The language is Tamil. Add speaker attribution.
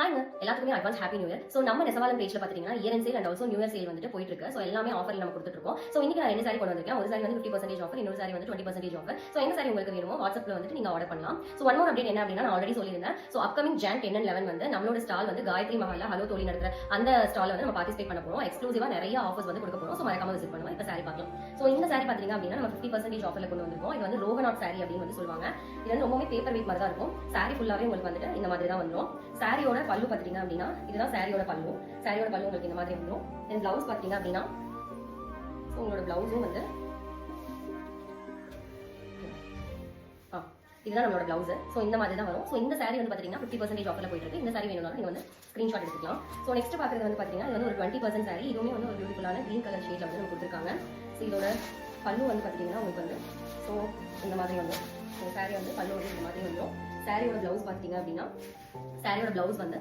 Speaker 1: ஹாய்ங்க, எல்லாத்துக்குமே advance happy new year. So நம்ம நெசவாளன் பேஜ்ல பாத்தீங்கன்னா year and sale and also new year sale வந்துட்டு போயிட்டு இருக்கு. ஸோ எல்லாமே ஆஃபர் நம்ம கொடுத்துட்டு இருக்கோம். ஸோ இன்னைக்கு நான் 2 சாரி கொண்டு வந்திருக்கேன். ஒரு சாரி வந்து 50% ஆஃபர், இன்னொரு சாரி வந்து 20% ஆஃபர். ஸோ எந்த சாரி உங்களுக்கு வேணுமோ வாட்ஸ்அப்ல வந்துட்டு நீங்க ஆர்டர் பண்ணலாம். ஸோ ஒன் மோர் அப்டேட் என்ன அப்படின்னா, நான் ஆல்ரெடி சொல்லியிருந்தேன். ஸோ அப்கமிங் Jan 10 and 11 வந்து நம்மளோட ஸ்டால் வந்து காயத்ரி மஹால்ல ஹலோ தோழி நடத்துற அந்த ஸ்டால் வந்து நம்ம பார்ட்டிசிபேட் பண்ண போறோம். எக்ஸ்க்ளூசிவா நிறைய ஆஃபர்ஸ் வந்து கொடுக்க போறோம். ஸோ மறக்காம விசிட் பண்ணுங்க. இப்போ சாரி பார்க்கலாம். ஸோ இந்த சாரி பாத்தீங்க அப்படின்னா நம்ம 50% ஆஃபர்ல கொண்டு வந்திருக்கோம். இது வந்து ரோகநாட் சாரி அப்படின்னு வந்து சொல்லுவாங்க. இது வந்து ரொம்பவே பேப்பர் வெயிட் மாதிரி தான் இருக்கும். சாரி ஃபுல்லாவே உங்களுக்கு வந்துட்டு இந்த மாதிரி தான் வந்துடும். சாரியோட பல்லு பாத்தீங்க அப்படின்னா இதுதான் சாரியோட பல்லு. சாரியோட பல்லு உங்களுக்கு இந்த மாதிரி வந்துடும். தென் பிளவுஸ் பாத்தீங்க அப்படின்னா உங்களோட பிளவுஸும் வந்து இதுதான் நம்மளோட பிளவுஸ். ஸோ இந்த மாதிரி தான் வரும். ஸோ இந்த சாரி வந்து பாத்தீங்கன்னா 50% ஆஃபர்ல போயிட்டு இருக்கு. இந்த சாரி வேணும்னாலும் நீங்க வந்து ஸ்கிரீன்ஷாட் எடுத்துக்கலாம். ஸோ நெக்ஸ்ட் பாக்குறது வந்து பாத்தீங்கன்னா இது வந்து ஒரு 20% சாரி. இதுவுமே வந்து ஒரு பியூட்டிஃபுல்லான கிரீன் கலர் ஷேட்ல வந்து நம்ம கொடுத்துருக்காங்க. ஸோ இதோட பல்லு வந்து பாத்தீங்கன்னா உங்களுக்கு வந்து ஸோ இந்த மாதிரி வந்து ஸோ சாரி வந்து பல்லு வந்து இந்த மாதிரி வந்துடும். சாரியோட பிளவுஸ் பாத்தீங்க அப்படின்னா சாரியோட பிளவுஸ் வந்து